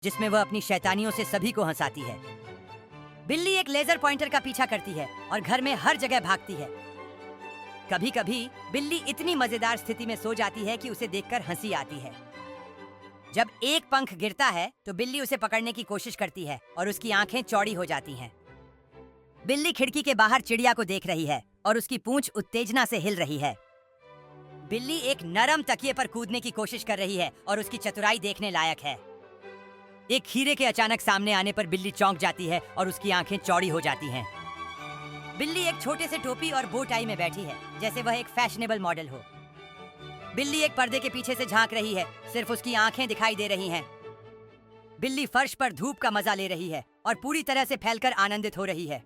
जिसमें वह अपनी शैतानियों से सभी को हंसाती है। बिल्ली एक लेजर पॉइंटर का पीछा करती है और घर में हर जगह भागती है। कभी कभी बिल्ली इतनी मजेदार स्थिति में सो जाती है कि उसे देखकर हंसी आती है। जब एक पंख गिरता है तो बिल्ली उसे पकड़ने की कोशिश करती है और उसकी आंखें चौड़ी हो जाती हैं। बिल्ली खिड़की के बाहर चिड़िया को देख रही है और उसकी पूंछ उत्तेजना से हिल रही है। बिल्ली एक नरम तकिए पर कूदने की कोशिश कर रही है और उसकी चतुराई देखने लायक है। एक खीरे के अचानक सामने आने पर बिल्ली चौंक जाती है और उसकी आंखें चौड़ी हो जाती हैं। बिल्ली एक छोटे से टोपी और बो टाई में बैठी है, जैसे वह एक फैशनेबल मॉडल हो। बिल्ली एक पर्दे के पीछे से झांक रही है, सिर्फ उसकी आंखें दिखाई दे रही हैं। बिल्ली फर्श पर धूप का मजा ले रही है और पूरी तरह से फैलकर आनंदित हो रही है।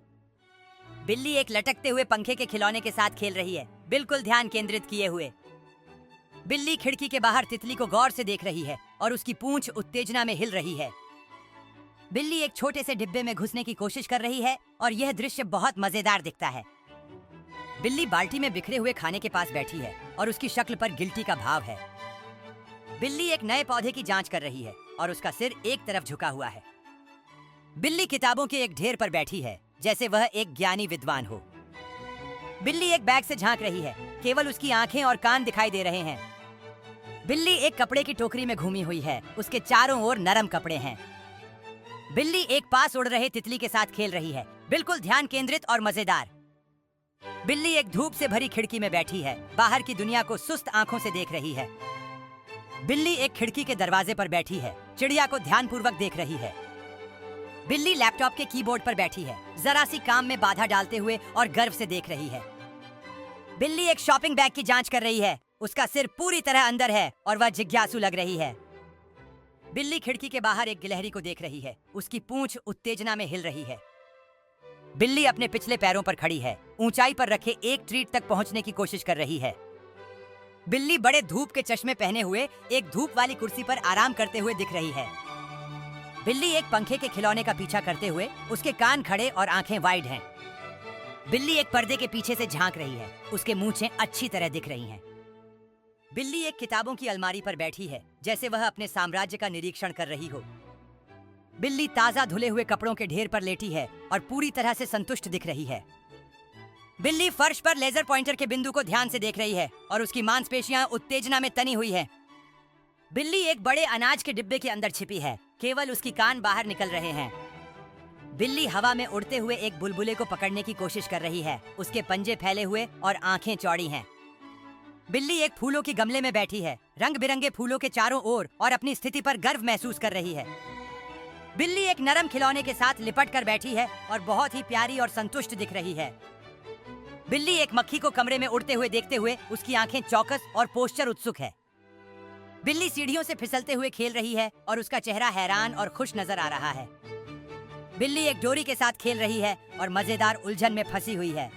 बिल्ली एक लटकते हुए पंखे के खिलौने के साथ खेल रही है, बिल्कुल ध्यान केंद्रित किए हुए। बिल्ली खिड़की के बाहर तितली को गौर से देख रही है और उसकी पूंछ उत्तेजना में हिल रही है। बिल्ली एक छोटे से डिब्बे में घुसने की कोशिश कर रही है और यह दृश्य बहुत मजेदार दिखता है। बिल्ली बाल्टी में बिखरे हुए खाने के पास बैठी है और उसकी शक्ल पर गिल्टी का भाव है। बिल्ली एक नए पौधे की जांच कर रही है और उसका सिर एक तरफ झुका हुआ है। बिल्ली किताबों के एक ढेर पर बैठी है, जैसे वह एक ज्ञानी विद्वान हो। बिल्ली एक बैग से झांक रही है, केवल उसकी आंखें और कान दिखाई दे रहे हैं। बिल्ली एक कपड़े की टोकरी में घूमी हुई है, उसके चारों ओर नरम कपड़े हैं। बिल्ली एक पास उड़ रहे तितली के साथ खेल रही है, बिल्कुल ध्यान केंद्रित और मजेदार। बिल्ली एक धूप से भरी खिड़की में बैठी है, बाहर की दुनिया को सुस्त आंखों से देख रही है। बिल्ली एक खिड़की के दरवाजे पर बैठी है, चिड़िया को ध्यानपूर्वक देख रही है। बिल्ली लैपटॉप के कीबोर्ड पर बैठी है, जरा सी काम में बाधा डालते हुए और गर्व से देख रही है। बिल्ली एक शॉपिंग बैग की जांच कर रही है, उसका सिर पूरी तरह अंदर है और वह जिज्ञासु लग रही है। बिल्ली खिड़की के बाहर एक गिलहरी को देख रही है, उसकी पूंछ उत्तेजना में हिल रही है। बिल्ली अपने पिछले पैरों पर खड़ी है, ऊंचाई पर रखे एक ट्रीट तक पहुंचने की कोशिश कर रही है। बिल्ली बड़े धूप के चश्मे पहने हुए एक धूप वाली कुर्सी पर आराम करते हुए दिख रही है। बिल्ली एक पंखे के खिलौने का पीछा करते हुए, उसके कान खड़े और आंखें वाइड हैं। बिल्ली एक पर्दे के पीछे से झांक रही है, उसके मूंछें अच्छी तरह दिख रही हैं। बिल्ली एक किताबों की अलमारी पर बैठी है, जैसे वह अपने साम्राज्य का निरीक्षण कर रही हो। बिल्ली ताजा धुले हुए कपड़ों के ढेर पर लेटी है और पूरी तरह से संतुष्ट दिख रही है। बिल्ली फर्श पर लेजर पॉइंटर के बिंदु को ध्यान से देख रही है और उसकी मांसपेशियां उत्तेजना में तनी हुई है। बिल्ली एक बड़े अनाज के डिब्बे के अंदर छिपी है, केवल उसकी कान बाहर निकल रहे हैं। बिल्ली हवा में उड़ते हुए एक बुलबुले को पकड़ने की कोशिश कर रही है, उसके पंजे फैले हुए और आंखें चौड़ी हैं। बिल्ली एक फूलों की गमले में बैठी है, रंग बिरंगे फूलों के चारों ओर, और अपनी स्थिति पर गर्व महसूस कर रही है। बिल्ली एक नरम खिलौने के साथ लिपट कर बैठी है और बहुत ही प्यारी और संतुष्ट दिख रही है। बिल्ली एक मक्खी को कमरे में उड़ते हुए देखते हुए उसकी आंखें चौकस और पोस्चर उत्सुक है। बिल्ली सीढ़ियों से फिसलते हुए खेल रही है और उसका चेहरा हैरान और खुश नजर आ रहा है। बिल्ली एक डोरी के साथ खेल रही है और मजेदार उलझन में फंसी हुई है।